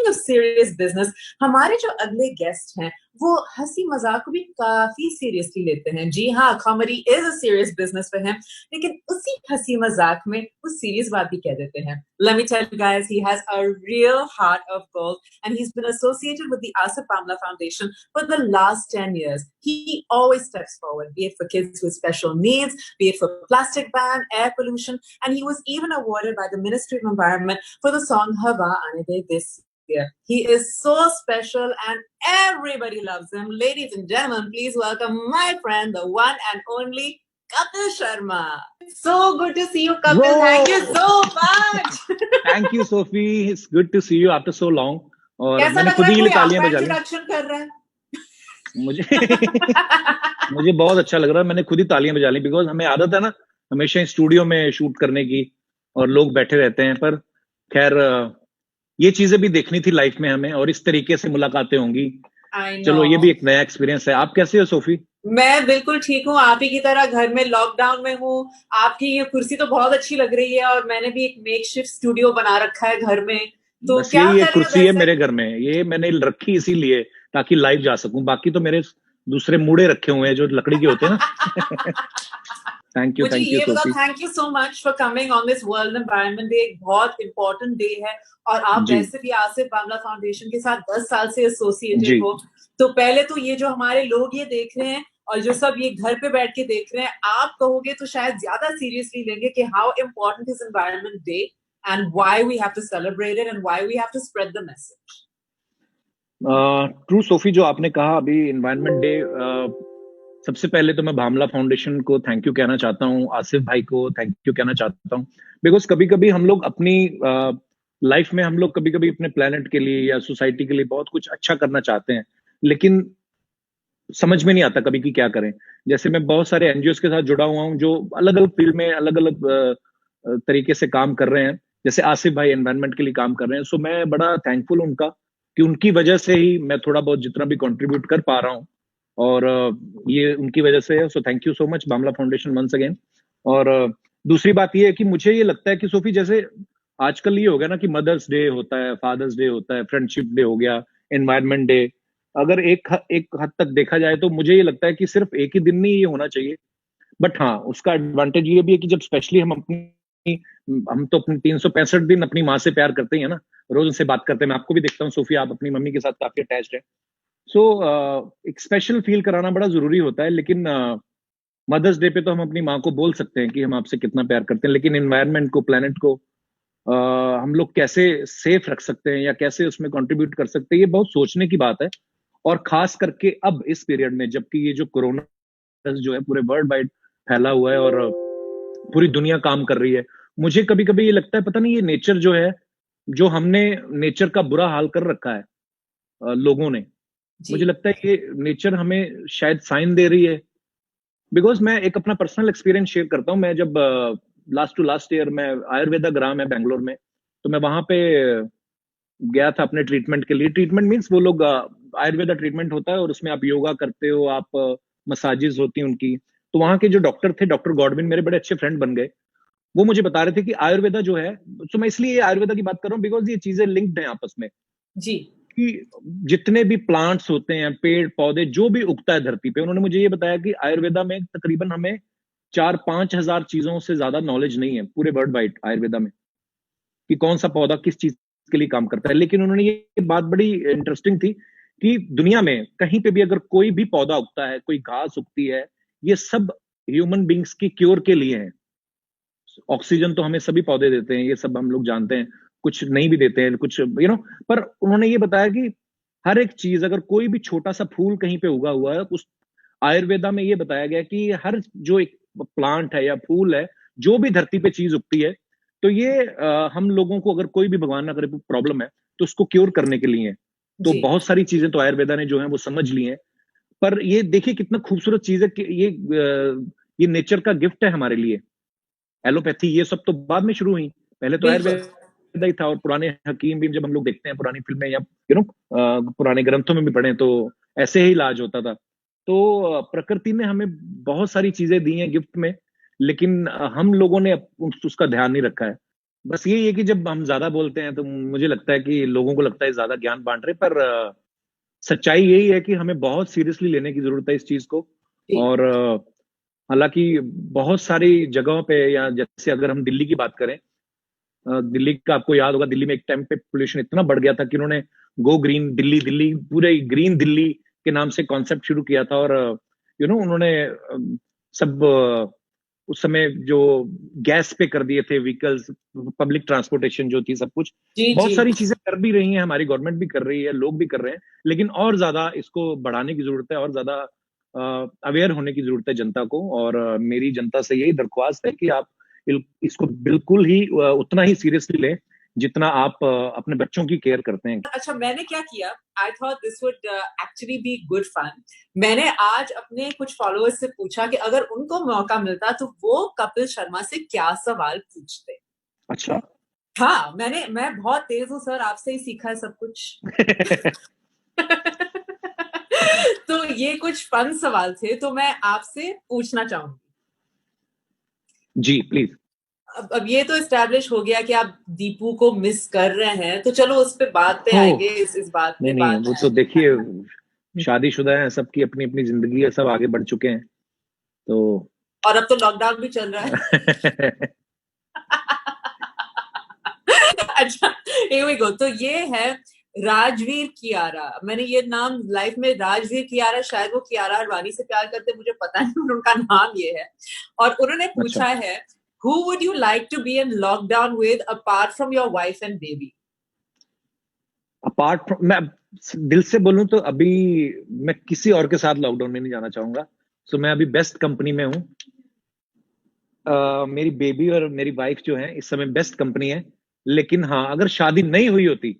Speaking of serious business, हमारे जो अगले गेस्ट हैं वो हंसी मजाक को भी काफी सीरियसली लेते हैं। जी हाँ, comedy is a serious business for him, लेकिन उसी हंसी मजाक में वो सीरियस बात भी कह देते हैं। Let me tell you guys, he has a real heart of gold and he has been associated with the Asif Amla foundation for the last 10 years. He always steps forward, be it for kids with special needs, be it for plastic ban, air pollution, and he was even awarded by the Ministry of Environment for the song Hava Aane De this year. He is so special and everybody loves him. Ladies and gentlemen, please welcome my friend, the one and only Kapil Sharma. So good to see you, Kapil. Thank you so much. Thank you, Sophie. It's good to see you after so long. और कैसा मैंने लग खुद रहा ही है, ये कोई तालियां आपका बजा ली। इंट्रोडक्शन कर रहा है? मुझे मुझे बहुत अच्छा लग रहा है, मैंने खुद ही तालियां बजा ली, बिकॉज हमें आदत है ना हमेशा स्टूडियो में शूट करने की और लोग बैठे रहते हैं। पर खैर ये चीजें भी देखनी थी लाइफ में हमें, और इस तरीके से मुलाकातें होंगी। चलो, ये भी एक नया एक्सपीरियंस है। आप कैसे हो सोफी? मैं बिल्कुल ठीक हूँ, आप ही की तरह घर में लॉकडाउन में हूँ। आपकी ये कुर्सी तो बहुत अच्छी लग रही है, और मैंने भी एक मेकशिफ्ट स्टूडियो बना रखा है घर में। तो बस क्या यही एक कर रहे हो कुर्सी है वैसे? मेरे घर में, ये मैंने रखी इसीलिए ताकि लाइव जा सकूं। बाकी तो मेरे दूसरे मूड़े रखे हुए हैं जो लकड़ी के होते हैं ना। थैंक मुझे यू ये बताओ, Sophie. Thank you so much for coming on this world environment day. एक बहुत इंपॉर्टेंट डे है, और आप जी वैसे भी आसिफ बामला फाउंडेशन के साथ 10 साल से एसोसिएटेड जी। हो। तो पहले तो ये जो हमारे लोग ये देख रहे हैं और जो सब ये घर पे बैठ के देख रहे हैं, आप कहोगे तो शायद ज्यादा सीरियसली लेंगे कि how important is environment day and why we have to celebrate it and why we have to spread the message. True Sophie, जो आपने कहा अभी एनवायरनमेंट डे, सबसे पहले तो मैं भामला फाउंडेशन को थैंक यू कहना चाहता हूँ, आसिफ भाई को थैंक यू कहना चाहता हूँ। बिकॉज कभी कभी हम लोग अपनी लाइफ में हम लोग कभी कभी अपने प्लेनेट के लिए या सोसाइटी के लिए बहुत कुछ अच्छा करना चाहते हैं, लेकिन समझ में नहीं आता कभी कि क्या करें। जैसे मैं बहुत सारे एनजीओ के साथ जुड़ा हुआ हूँ जो अलग अलग फील्ड में अलग अलग तरीके से काम कर रहे हैं। जैसे आसिफ भाई एनवायरनमेंट के लिए काम कर रहे हैं, सो मैं बड़ा थैंकफुल उनका कि उनकी वजह से ही मैं थोड़ा बहुत जितना भी कंट्रीब्यूट कर पा रहा हूँ, और ये उनकी वजह से है। So thank you so much Bamla foundation once again. और दूसरी बात ये है कि मुझे ये लगता है कि सोफी, जैसे आजकल ये हो गया ना कि मदर्स डे होता है, फादर्स डे होता है, फ्रेंडशिप डे हो गया, एनवायरनमेंट डे, अगर एक हद तक देखा जाए तो मुझे ये लगता है कि सिर्फ एक ही दिन नहीं ये होना चाहिए। बट हाँ, उसका एडवांटेज ये भी है कि जब स्पेशली हम तो अपने 365 दिन अपनी माँ से प्यार करते ही है ना, रोज उनसे बात करते हैं। मैं आपको भी देखता हूँ सोफी, आप अपनी मम्मी के साथ काफी अटैच्ड है। सो एक स्पेशल फील कराना बड़ा जरूरी होता है। लेकिन मदर्स डे पे तो हम अपनी माँ को बोल सकते हैं कि हम आपसे कितना प्यार करते हैं, लेकिन एनवायरनमेंट को, प्लेनेट को हम लोग कैसे सेफ रख सकते हैं या कैसे उसमें कंट्रीब्यूट कर सकते हैं, ये बहुत सोचने की बात है। और खास करके अब इस पीरियड में, जबकि ये जो कोरोना जो है पूरे वर्ल्ड वाइड फैला हुआ है और पूरी दुनिया काम कर रही है, मुझे कभी कभी ये लगता है पता नहीं ये नेचर जो है, जो हमने नेचर का बुरा हाल कर रखा है लोगों ने, मुझे लगता है ये नेचर हमें शायद साइन दे रही है। बिकॉज मैं एक अपना पर्सनल एक्सपीरियंस शेयर करता हूँ। मैं जब लास्ट टू लास्ट ईयर मैं आयुर्वेदा ग्राम है बेंगलोर में, तो मैं वहां पे गया था अपने ट्रीटमेंट के लिए। ट्रीटमेंट मीन्स वो लोग आयुर्वेदा ट्रीटमेंट होता है और उसमें आप योगा करते हो, आप मसाजेस होती हैं उनकी। तो वहां के जो डॉक्टर थे, डॉक्टर गॉडविन, मेरे बड़े अच्छे फ्रेंड बन गए। वो मुझे बता रहे थे कि आयुर्वेदा जो है, तो मैं इसलिए आयुर्वेदा की बात कर रहा हूँ बिकॉज ये चीजें लिंक्ड हैं आपस में। जी। कि जितने भी प्लांट्स होते हैं, पेड़ पौधे जो भी उगता है धरती पे, उन्होंने मुझे ये बताया कि आयुर्वेदा में तकरीबन हमें 4-5 हजार चीजों से ज्यादा नॉलेज नहीं है पूरे वर्ल्ड वाइड आयुर्वेदा में, कि कौन सा पौधा किस चीज के लिए काम करता है। लेकिन उन्होंने ये बात बड़ी इंटरेस्टिंग थी कि दुनिया में कहीं पे भी अगर कोई भी पौधा उगता है, कोई घास उगती है, ये सब ह्यूमन बींग्स की क्योर के लिए है। ऑक्सीजन तो हमें सभी पौधे देते हैं, ये सब हम लोग जानते हैं, कुछ नहीं भी देते हैं, कुछ पर उन्होंने ये बताया कि हर एक चीज, अगर कोई भी छोटा सा फूल कहीं पे उगा हुआ है, उस आयुर्वेदा में ये बताया गया कि हर जो एक प्लांट है या फूल है, जो भी धरती पे चीज उगती है, तो ये हम लोगों को अगर कोई भी भगवान ना करे प्रॉब्लम है, तो उसको क्योर करने के लिए है। तो बहुत सारी चीजें तो आयुर्वेदा ने जो है वो समझ ली हैं। पर ये देखिए कितना खूबसूरत चीज है कि ये नेचर का गिफ्ट है हमारे लिए। एलोपैथी ये सब तो बाद में शुरू हुई, पहले तो आयुर्वेदा ही था। और पुराने हकीम भी जब हम लोग देखते हैं पुरानी फिल्में या पुराने ग्रंथों में भी पढ़े, तो ऐसे ही इलाज होता था। तो प्रकृति ने हमें बहुत सारी चीजें दी हैं गिफ्ट में, लेकिन हम लोगों ने उसका ध्यान नहीं रखा है। बस यही है कि जब हम ज्यादा बोलते हैं तो मुझे लगता है कि लोगों को लगता है ज्यादा ज्ञान बांट रहे, पर सच्चाई यही है कि हमें बहुत सीरियसली लेने की जरूरत है इस चीज को। जी। और हालांकि बहुत सारी जगहों पे, या जैसे अगर हम दिल्ली की बात करें, दिल्ली का आपको याद होगा, दिल्ली में एक टाइम पे पोल्यूशन इतना बढ़ गया था कि उन्होंने गो ग्रीन दिल्ली, दिल्ली पूरे ग्रीन दिल्ली के नाम से कॉन्सेप्ट शुरू किया था। और उन्होंने सब उस समय जो गैस पे कर दिए थे व्हीकल्स, पब्लिक ट्रांसपोर्टेशन जो थी, सब कुछ जी। बहुत जी। सारी चीजें कर भी रही हैं, हमारी गवर्नमेंट भी कर रही है, लोग भी कर रहे हैं। लेकिन और ज्यादा इसको बढ़ाने की जरूरत है, और ज्यादा अवेयर होने की जरूरत है जनता को। और मेरी जनता से यही दरख्वास्त है कि आप इसको बिल्कुल ही उतना ही सीरियसली लें जितना आप अपने बच्चों की केयर करते हैं। अच्छा, मैंने क्या किया, I thought this would actually be good fun. मैंने आज अपने कुछ फॉलोअर्स से पूछा कि अगर उनको मौका मिलता तो वो कपिल शर्मा से क्या सवाल पूछते। अच्छा। हाँ, मैं बहुत तेज हूँ सर, आपसे ही सीखा है सब कुछ। तो ये कुछ फन सवाल थे, तो मैं आपसे पूछना चाहूंगी। जी प्लीज। अब ये तो इस्टेब्लिश हो गया कि आप दीपू को मिस कर रहे हैं, तो चलो उस पे बात पे हो, आएंगे, इस बात पे नहीं नहीं, बात वो तो आएंगे, है देखिए, ना। शादीशुदा है, सबकी अपनी अपनी जिंदगी है, सब आगे बढ़ चुके हैं तो। और अब तो लॉकडाउन भी चल रहा है। अच्छा, here we go। तो ये है राजवीर कियारा। मैंने ये नाम लाइफ में, राजवीर कियारा, शायद वो कियारा अडवाणी से प्यार करते, मुझे पता नहीं, पर उनका नाम ये है। और उन्होंने अच्छा, पूछा है, who would you like to be in lockdown with apart from your wife and baby? Apart from, मैं दिल से बोलूं तो अभी मैं किसी और के साथ लॉकडाउन में नहीं जाना चाहूंगा। सो मैं अभी बेस्ट कंपनी में हूँ। मेरी बेबी और मेरी वाइफ जो है इस समय बेस्ट कंपनी है। लेकिन हाँ, अगर शादी नहीं हुई होती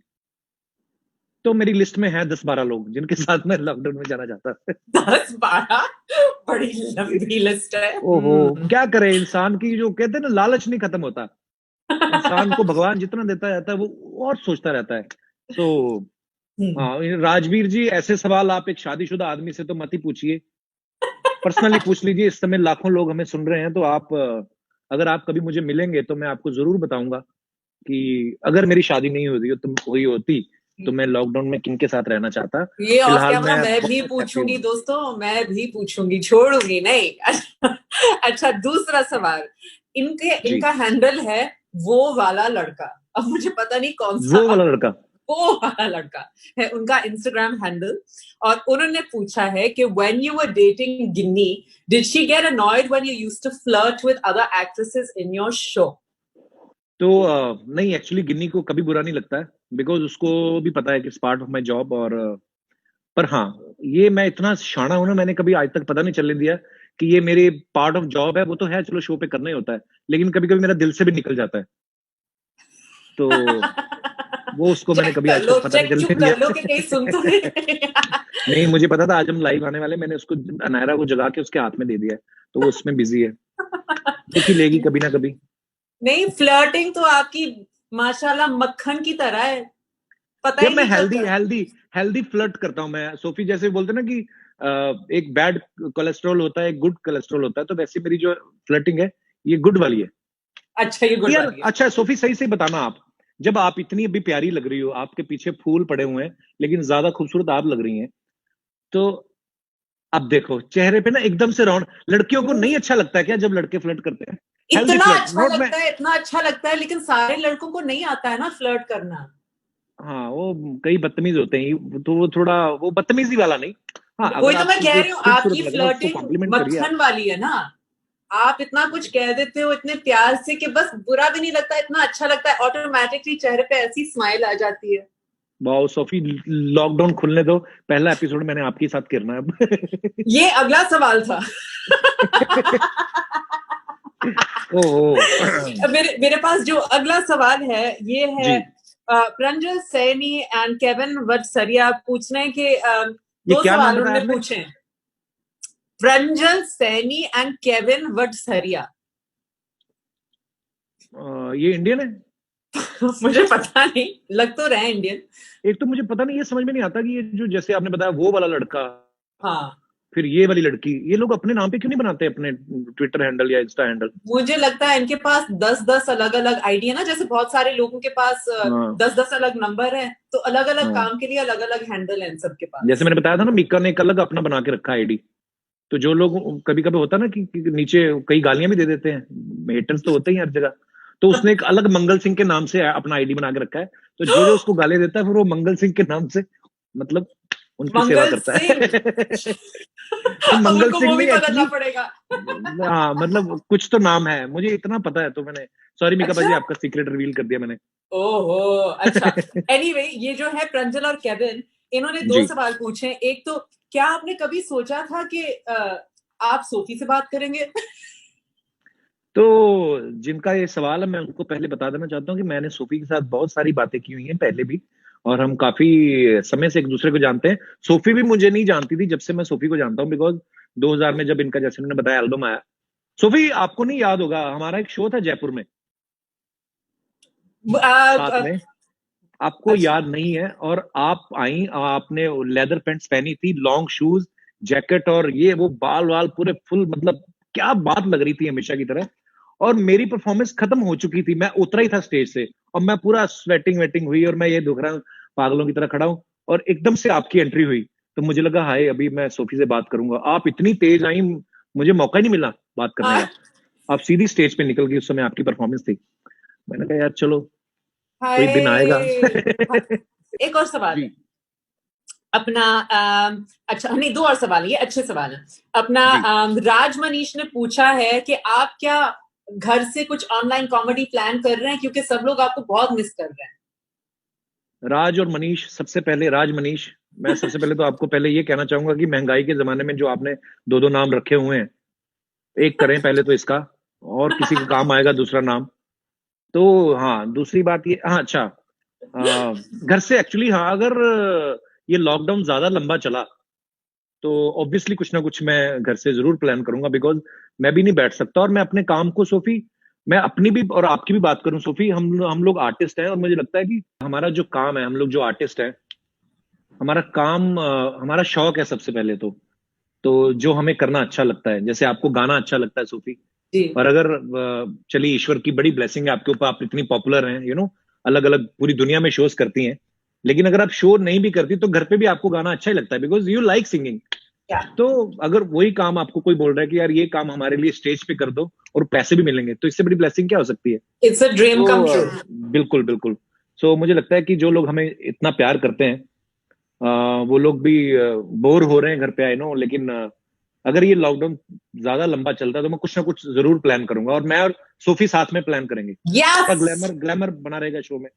तो मेरी लिस्ट में है 10-12 लोग जिनके साथ मैं लॉकडाउन में जाना चाहता। 10-12? बड़ी लंबी लिस्ट है। ओहो, क्या करे, इंसान की जो कहते हैं ना, लालच नहीं खत्म होता। इंसान को भगवान जितना देता रहता है वो और सोचता रहता है। सो हाँ, राजवीर जी, ऐसे सवाल आप एक शादीशुदा आदमी से तो मत ही पूछिए, पर्सनली पूछ लीजिए। इस समय लाखों लोग हमें सुन रहे हैं, तो आप अगर आप कभी मुझे मिलेंगे तो मैं आपको जरूर बताऊंगा कि अगर मेरी शादी नहीं हुई होती तो मैं लॉकडाउन में किन के साथ रहना चाहता। ये ऑफ फिलहाल कैमरा मैं मैं भी बहुत हैप्पी पूछूंगी हूँ। दोस्तों, मैं भी पूछूंगी, छोड़ूंगी नहीं। अच्छा, दूसरा सवाल। जी। इनका हैंडल है वो वाला लड़का। अब मुझे पता नहीं कौन सा। वो वाला लड़का। वो वाला लड़का है उनका इंस्टाग्राम हैंडल। और उन्होंने पूछा है कि when you were dating Ginni, did she get annoyed when you used to flirt with other actresses in your show? तो नहीं, एक्चुअली गिन्नी को कभी बुरा नहीं लगता है, बिकॉज उसको भी पता है कि it's part of my job. और पर हाँ, ये मैं इतना शाना हूं ना, मैंने कभी आज तक पता नहीं चलने दिया कि ये मेरे पार्ट ऑफ जॉब है। वो तो है, चलो शो पे करना ही होता है, लेकिन कभी कभी मेरा दिल से भी निकल जाता है। तो वो उसको मैंने चेक कभी कर आज लो, तक पता नहीं चेक चलने चुप कर लो कि कहीं सुन तो दिया। नहीं। नहीं, मुझे पता था आज हम लाइव आने वाले, मैंने उसको, अनायरा को जगा के उसके हाथ में दे दिया है, तो वो उसमें बिजी है, देख ही लेगी कभी ना कभी। नहीं, फ्लर्टिंग तो आपकी माशाल्लाह मक्खन की तरह है, पता यार ही मैं नहीं हेल्दी चलता। हेल्दी हेल्दी फ्लर्ट करता हूँ मैं, सोफी, जैसे बोलते हैं ना कि एक बैड कोलेस्ट्रॉल होता है, एक गुड कोलेस्ट्रॉल होता है, तो वैसे मेरी जो फ्लर्टिंग है ये गुड वाली है। अच्छा, ये गुड यार वाली है। अच्छा सोफी, सही से बताना, आप जब आप इतनी अभी प्यारी लग रही हो, आपके पीछे फूल पड़े हुए हैं, लेकिन ज्यादा खूबसूरत आप लग रही हैं, तो अब देखो चेहरे पे ना एकदम से रौनक, लड़कियों को नहीं अच्छा लगता है क्या जब लड़के फ्लर्ट करते हैं? हेल्दी इतना फ्लर्ट, अच्छा नॉट मैं। लगता है, इतना अच्छा लगता है, लेकिन सारे लड़कों को नहीं आता है ना फ्लर्ट करना। हाँ, वो कई बदतमीज होते हैं, तो वो थोड़ा वो बदतमीजी वाला नहीं। हाँ, वही अगर तो मैं आपको कह कोई रही हूँ, खूबसूरत आपकी लग रहा है उसको फ्लर्टिंग कॉम्प्लीमेंट करिए आप। मक्खन वाली है ना। आप इतना कुछ कह देते हो इतने प्यार से कि बस बुरा भी नहीं लगता, इतना अच्छा लगता है, ऑटोमेटिकली चेहरे पे ऐसी स्माइल आ जाती है। वाह सोफी, लॉकडाउन खुलने दो, पहला एपिसोड मैंने आपके साथ करना है अब। ये अगला सवाल था। ओहो। मेरे पास जो अगला सवाल है ये जी, है, प्रंजल सैनी एंड केविन वटसरिया पूछ रहे हैं कि ये दो क्या नाम सवाल बताया उन्होंने आपने? पूछे हैं। Pranjal Saini and Kevin Vatsaria. ये इंडियन है? मुझे पता नहीं, लग तो रहे इंडियन। एक तो मुझे पता नहीं, ये समझ में नहीं आता कि ये जो जैसे आपने बताया वो वाला लड़का हाँ। फिर ये वाली लड़की, ये लोग अपने नाम पे क्यों नहीं बनाते अपने ट्विटर हैंडल या इंस्टा हैंडल? मुझे लगता है इनके पास 10-10 अलग-अलग आईडी है ना, जैसे बहुत सारे लोगों के पास हाँ 10-10 अलग नंबर है, तो अलग-अलग हाँ, काम के लिए अलग-अलग हैंडल है इन सबके जैसे पास। मैंने बताया था ना, मीका ने एक अलग अपना बना के रखा आईडी। तो जो लोग, कभी कभी होता है ना कि नीचे कई गालियां भी दे देते हैं, हेटर्स तो होते ही हर जगह। तो उसने एक अलग मंगल सिंह के नाम से अपना आईडी बना के रखा है। तो जो जो उसको गाली देता है फिर वो मंगल सिंह के नाम से, मतलब उनकी सेवा मंगल करता है। सिंह। अब मंगल उनको सिंह वो भी नहीं बदलना एक्चुअली। पड़ेगा। हाँ मतलब कुछ तो नाम है, मुझे इतना पता है, तो मैंने, सॉरी मीका अच्छा। बाजी, आपका सीक्रेट रिवील कर दिया मैंने। ओहो। अच्छा। एनीवे ये जो है प्रंजल और केविन, इन्होंने दो जी। सवाल पूछे। एक तो क्या आपने कभी सोचा था कि आप सोफी से बात करेंगे? तो जिनका ये सवाल है, मैं उनको पहले बता देना चाहता हूँ कि मैंने सोफी के साथ बहुत सारी बातें की हुई हैं पहले भी, और हम काफी समय से एक दूसरे को जानते हैं। सोफी भी मुझे नहीं जानती थी, जब से मैं सोफी को जानता हूँ, बिकॉज 2000 में जब इनका, जैसे उन्होंने बताया, एल्बम आया। सोफी, आपको नहीं याद होगा, हमारा एक शो था जयपुर में आ, साथ आ, में, आपको अच्छा। याद नहीं है? और आप आई, आपने लेदर पैंट्स पहनी थी, लॉन्ग शूज, जैकेट, और ये वो बाल वाल पूरे फुल, मतलब क्या बात लग रही थी हमेशा की तरह। और मेरी परफॉर्मेंस खत्म हो चुकी थी, मैं उतरा ही था स्टेज से, और मैं पूरा स्वेटिंग वेटिंग हुई, और मैं ये दुख रहा हूँ, पागलों की तरह खड़ा हूँ। और एकदम से आपकी एंट्री हुई, तो मुझे लगा हाय, अभी मैं सोफी से बात करूंगा। आप इतनी तेज आई, मुझे मौका ही नहीं मिला बात करने का। आप सीधी स्टेज पे निकल गई, उस समय आपकी परफॉर्मेंस थी। मैंने कहा यार चलो, कोई दिन आएगा। हाय। एक और सवाल है जी अपना। अच्छा नहीं, दो और सवाल, ये अच्छे सवाल है अपना। जी। राज मनीष ने पूछा है कि आप क्या घर से कुछ ऑनलाइन कॉमेडी प्लान कर रहे हैं, क्योंकि सब लोग आपको बहुत मिस कर रहे राज और मनीष, सबसे पहले राज मनीष, मैं सबसे पहले तो आपको पहले ये कहना चाहूंगा कि महंगाई के जमाने में जो आपने दो दो नाम रखे हुए हैं, एक करें पहले तो इसका, और किसी का काम आएगा दूसरा नाम। तो हाँ, दूसरी बात ये, हाँ अच्छा, घर से एक्चुअली, हाँ, अगर ये लॉकडाउन ज्यादा लंबा चला तो ऑब्वियसली कुछ ना कुछ मैं घर से जरूर प्लान करूंगा, बिकॉज मैं भी नहीं बैठ सकता। और मैं अपने काम को, सोफी, मैं अपनी भी और आपकी भी बात करूं सोफी, हम लोग आर्टिस्ट हैं, और मुझे लगता है कि हमारा जो काम है, हम लोग जो आर्टिस्ट हैं, हमारा काम, हमारा शौक है सबसे पहले तो जो हमें करना अच्छा लगता है, जैसे आपको गाना अच्छा लगता है सोफी। हैं। जी। और अगर चलिए, ईश्वर की बड़ी ब्लेसिंग है आपके ऊपर, आप इतनी पॉपुलर हैं, अलग अलग पूरी दुनिया में शोज करती हैं। लेकिन अगर आप शो नहीं भी करती तो घर पे भी आपको गाना अच्छा ही लगता है, बिकॉज यू लाइक सिंगिंग। क्या। तो अगर वही काम आपको कोई बोल रहा है कि यार ये काम हमारे लिए स्टेज पे कर दो और पैसे भी मिलेंगे, तो इससे बड़ी ब्लेसिंग क्या हो सकती है? इट्स अ ड्रीम तो कम ट्रू। बिल्कुल बिल्कुल। सो मुझे लगता है कि जो लोग हमें इतना प्यार करते हैं, वो लोग भी बोर हो रहे हैं घर पे, आई नो, लेकिन अगर ये लॉकडाउन ज्यादा लंबा चलता है तो मैं कुछ ना कुछ जरूर प्लान करूंगा, और मैं और सोफी साथ में प्लान करेंगे, थोड़ा यस। ग्लैमर ग्लैमर बना रहेगा शो में।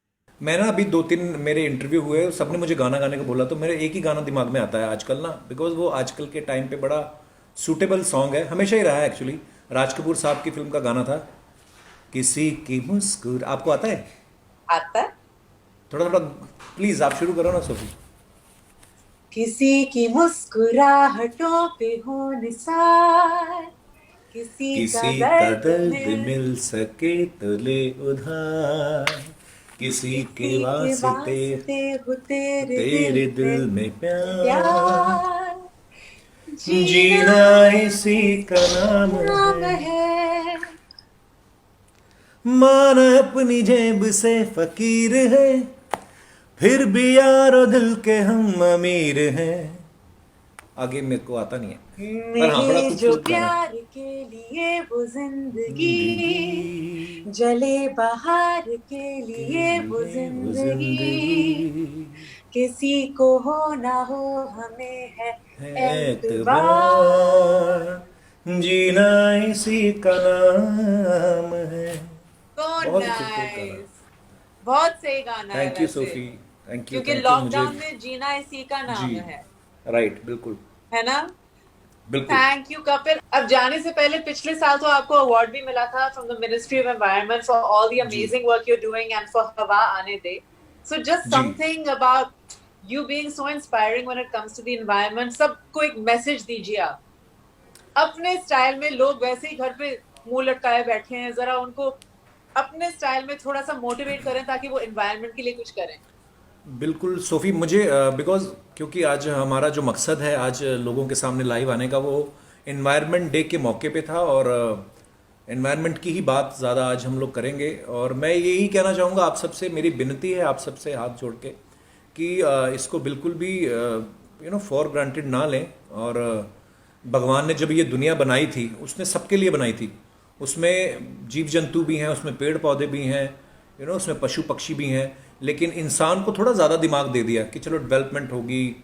मैं ना, अभी दो तीन मेरे इंटरव्यू हुए, सबने मुझे गाना गाने को बोला, तो मेरे एक ही गाना दिमाग में आता है आजकल ना, बिकॉज वो आजकल के टाइम पे बड़ा सूटेबल सॉन्ग है, हमेशा ही रहा है एक्चुअली। राज कपूर साहब की फिल्म का गाना था, किसी की मुस्कुर, आपको आता है? आता है। थोड़ा थोड़ा, प्लीज आप शुरू करो ना सोफी। किसी की मुस्कुराहटों पे हो निसार, किसी का किसी का दर्द दर्द मिल, मिल सके तो ले उधार, किसी के किसी के वास्ते वास्ते हो तेरे दिल तेरे दिल में में प्यार, प्यार, जीना जीना इसी का नाम नाम है, है। माना अपनी जेब से फकीर है, फिर भी यारो दिल के हम अमीर हैं। आगे मेरे को आता नहीं है, पर हाँ, बड़ा मिले जो खूबसूरत गाना है। प्यार के लिए वो जिंदगी, जिंदगी जले बहार के के लिए वो लिए वो जिंदगी, जिंदगी किसी को हो ना हो हमें है है एतबार। एतबार, जीना इसी का नाम है। तो बहुत ही खूबसूरत गाना। नाइस। बहुत सही गाना है थैंक यू वैसे, सोफी, क्योंकि थैंक यू मुझे। लॉकडाउन में जीना इसी का जी, नाम राइट, बिल्कुल है ना। बिल्कुल। Thank you Kapil. अब जाने से पहले पिछले साल तो आपको अवार्ड भी मिला था from the ministry of environment for all the जी amazing work you are doing and for हवा आने दे। सो जस्ट जी। Something about you being so inspiring when it comes to the environment, सबको एक मैसेज दीजिए आप अपने स्टाइल में। लोग वैसे ही घर पे मुंह लटकाए बैठे हैं, जरा उनको अपने स्टाइल में थोड़ा सा मोटिवेट करें ताकि वो एनवायरनमेंट के लिए कुछ करें। बिल्कुल सोफ़ी, मुझे बिकॉज़ क्योंकि आज हमारा जो मकसद है आज लोगों के सामने लाइव आने का, वो एनवायरनमेंट डे के मौके पे था, और एनवायरनमेंट की ही बात ज़्यादा आज हम लोग करेंगे। और मैं यही कहना चाहूँगा आप सबसे, मेरी विनती है आप सबसे हाथ जोड़ के कि इसको बिल्कुल भी फॉर ग्रांटेड ना लें। और भगवान ने जब ये दुनिया बनाई थी उसने सबके लिए बनाई थी। उसमें जीव जंतु भी हैं, उसमें पेड़ पौधे भी हैं, उसमें पशु पक्षी भी हैं, लेकिन इंसान को थोड़ा ज़्यादा दिमाग दे दिया कि चलो डेवलपमेंट होगी,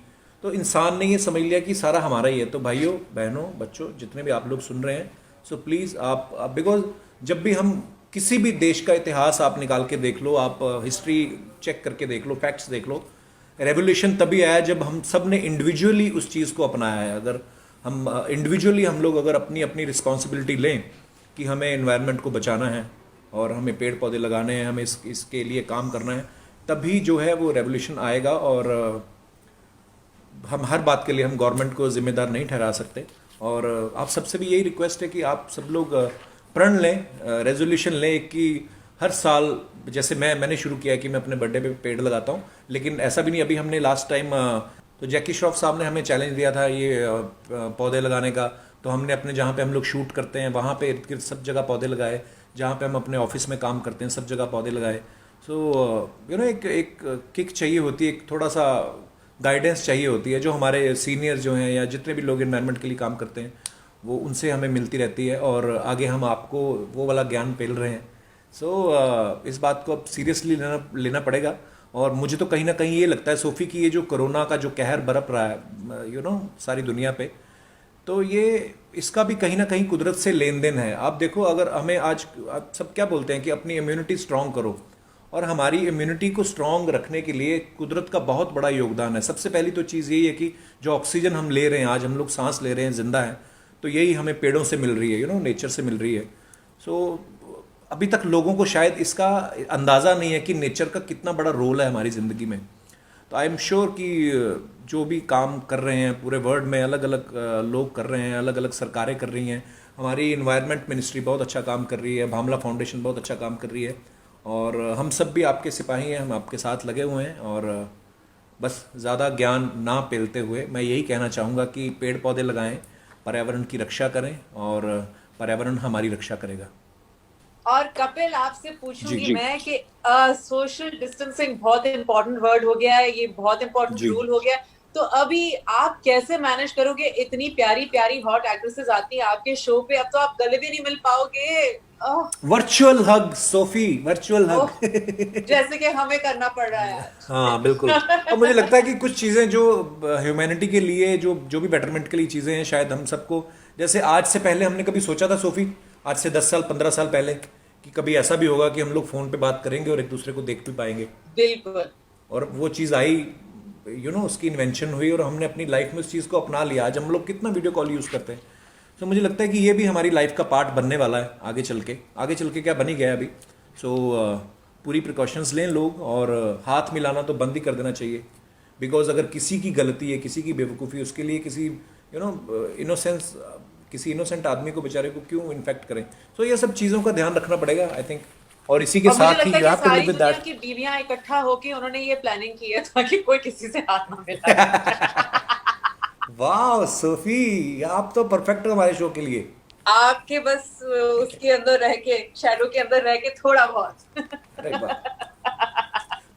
तो इंसान ने ये समझ लिया कि सारा हमारा ही है। तो भाइयों बहनों बच्चों जितने भी आप लोग सुन रहे हैं, सो प्लीज़ आप बिकॉज जब भी हम किसी भी देश का इतिहास आप निकाल के देख लो, आप हिस्ट्री चेक करके देख लो, फैक्ट्स देख लो, रेवोल्यूशन तभी आया जब हम सब ने इंडिविजुअली उस चीज़ को अपनाया है। अगर हम इंडिविजुअली हम लोग अगर अपनी अपनी रिस्पॉन्सिबिलिटी लें कि हमें एनवायरनमेंट को बचाना है और हमें पेड़ पौधे लगाने हैं, हमें इसके लिए काम करना है, तभी जो है वो रेवोल्यूशन आएगा। और हम हर बात के लिए हम गवर्नमेंट को जिम्मेदार नहीं ठहरा सकते। और आप सबसे भी यही रिक्वेस्ट है कि आप सब लोग प्रण लें, रेजोल्यूशन लें कि हर साल, जैसे मैंने शुरू किया कि मैं अपने बर्थडे पे पेड़ लगाता हूँ, लेकिन ऐसा भी नहीं। अभी हमने लास्ट टाइम तो जैकी श्रॉफ साहब ने हमें चैलेंज दिया था ये पौधे लगाने का, तो हमने अपने जहाँ पे हम लोग शूट करते हैं वहाँ पे इर्द गिर्द सब जगह पौधे लगाए, जहाँ पे हम अपने ऑफिस में काम करते हैं सब जगह पौधे लगाए। सो एक किक चाहिए होती है, एक थोड़ा सा गाइडेंस चाहिए होती है, जो हमारे सीनियर जो हैं या जितने भी लोग एनवायरनमेंट के लिए काम करते हैं वो उनसे हमें मिलती रहती है, और आगे हम आपको वो वाला ज्ञान पेल रहे हैं। इस बात को अब सीरियसली लेना पड़ेगा। और मुझे तो कहीं ना कहीं ये लगता है सोफ़ी कि ये जो कोरोना का जो कहर बरप रहा है सारी दुनिया पे, तो ये इसका भी कहीं ना कहीं कुदरत से लेन देन है। आप देखो, अगर हमें आज आप सब क्या बोलते हैं कि अपनी इम्यूनिटी स्ट्रांग करो, और हमारी इम्यूनिटी को स्ट्रांग रखने के लिए कुदरत का बहुत बड़ा योगदान है। सबसे पहली तो चीज़ यही है कि जो ऑक्सीजन हम ले रहे हैं, आज हम लोग सांस ले रहे हैं, जिंदा हैं, तो यही हमें पेड़ों से मिल रही है, नेचर से मिल रही है। सो अभी तक लोगों को शायद इसका अंदाज़ा नहीं है कि नेचर का कितना बड़ा रोल है हमारी ज़िंदगी में। तो आई एम श्योर कि जो भी काम कर रहे हैं पूरे वर्ल्ड में, अलग अलग लोग कर रहे हैं, अलग अलग सरकारें कर रही हैं, हमारी इन्वायरमेंट मिनिस्ट्री बहुत अच्छा काम कर रही है, भामला फाउंडेशन बहुत अच्छा काम कर रही है, और हम सब भी आपके सिपाही हैं, हम आपके साथ लगे हुए हैं। और बस ज़्यादा ज्ञान ना पेलते हुए मैं यही कहना चाहूँगा कि पेड़ पौधे लगाएं, पर्यावरण की रक्षा करें, और पर्यावरण हमारी रक्षा करेगा। और कपिल आपसे जी पूछूंगी जी मैं कि सोशल डिस्टेंसिंग बहुत इंपॉर्टेंट वर्ड हो गया है, ये बहुत इंपॉर्टेंट जी। रूल हो गया है। तो अभी आप कैसे मैनेज करोगे? इतनी प्यारी प्यारी हॉट एक्ट्रेसेस आती हैं आपके शो पे, अब तो आप गले भी नहीं मिल पाओगे। ओह, वर्चुअल हग सोफी, वर्चुअल हग। ओह, जैसे कि हमें करना पड़ रहा है हाँ बिल्कुल। और मुझे आज। लगता है कि कुछ चीज़ें जो ह्यूमैनिटी के लिए, जो जो भी बेटरमेंट के लिए चीज़ें हैं, शायद हम सबको, जैसे आज से पहले हमने कभी सोचा था सोफी, आज से 10 साल 15 साल पहले, कि कभी ऐसा भी होगा कि हम लोग फ़ोन पे बात करेंगे और एक दूसरे को देख भी पाएंगे। बिल्कुल। और वो चीज़ आई, उसकी इन्वेंशन हुई, और हमने अपनी लाइफ में उस चीज़ को अपना लिया। आज हम लोग कितना वीडियो कॉल यूज़ करते हैं। तो मुझे लगता है कि ये भी हमारी लाइफ का पार्ट बनने वाला है आगे चल के। आगे चल के क्या बन ही गया अभी। सो पूरी प्रिकॉशंस लें लोग, और हाथ मिलाना तो बंद ही कर देना चाहिए। बिकॉज अगर किसी की गलती है, किसी की बेवकूफ़ी, उसके लिए किसी इनोसेंस, किसी इनोसेंट आदमी को, बेचारे को क्यों इन्फेक्ट करें। सो ये सब चीज़ों का ध्यान रखना पड़ेगा आई थिंक। और इसी के और मुझे साथ ही लगता है यू कि हैव टू लिव सारी विद दुनिया दैट। की बीवियां इकट्ठा होके उन्होंने ये प्लानिंग की है ताकि कोई किसी से हाथ ना मिलाए। वाह सोफी, आप तो परफेक्ट हो हमारे शो के लिए। आपके बस उसके अंदर रह के, शैडो के अंदर रह के थोड़ा बहुत। अरे वाह,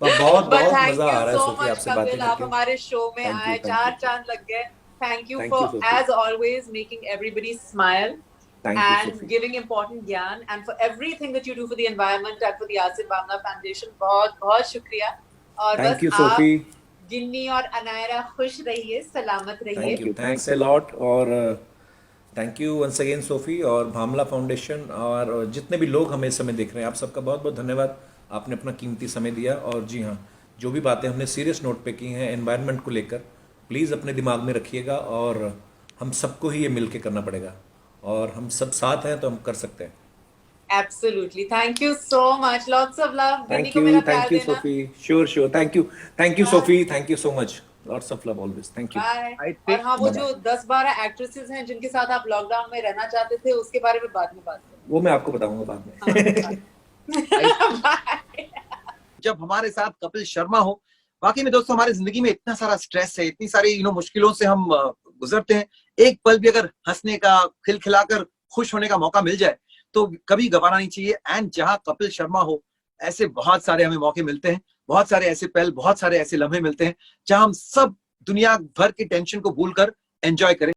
बहुत बट बहुत थैंक मजा यू आ रहा है सो सोफी मच आपसे बातें कपिल, आप करके। हमारे शो में थैंक यू, आए, थैंक यू, 4 चांद लग गए। Thank you thank for you Sophie, as always making everybody smile thank you and Sophie, giving important ज्ञान, and for everything that you do for the environment and for the Asif Bamla foundation. बहुत बहुत शुक्रिया। और thank बस you आप, Sophie, गिन्नी और अनायरा खुश रहिए, सलामत थैंक रहिए। You, thanks a lot. और thank you once again Sophie और भामला फाउंडेशन, और जितने भी लोग हमें इस समय देख रहे हैं, आप सबका बहुत बहुत धन्यवाद। आपने अपना कीमती समय दिया। और जी हाँ, जो भी बातें हमने सीरियस नोट पे की हैं एनवायरनमेंट को लेकर, प्लीज़ अपने दिमाग में रखिएगा। और हम सबको ही ये मिल के करना पड़ेगा, और हम सब साथ हैं तो हम कर सकते हैं। Absolutely. Thank you so much. Lots of love. गिन्नी को मेरा प्यार थैंक यू देना। Sophie, sure sure, thank you bye Sophie, thank you so much, lots of love always, thank you. Bye. I और थिंक हाँ, वो बाय जो bye. 10-12 actresses हैं जिनके साथ आप लॉकडाउन में रहना चाहते थे, उसके बारे में बाद में बात करेंगे। वो मैं आपको बताऊंगा बाद हाँ, में। आई बाय। जब हमारे साथ कपिल शर्मा हो, वाकई में दोस्तों, हमारी जिंदगी में इतना सारा स्ट्रेस है, इतनी सारी मुश्किलों से हम गुजरते हैं। एक पल भी अगर हंसने का, खिलखिलाकर खुश होने का मौका मिल जाए तो कभी गंवाना नहीं चाहिए। एंड जहां कपिल शर्मा हो, ऐसे बहुत सारे हमें मौके मिलते हैं, बहुत सारे ऐसे पल, बहुत सारे ऐसे लम्हे मिलते हैं जहां हम सब दुनिया भर की टेंशन को भूलकर एंजॉय करें।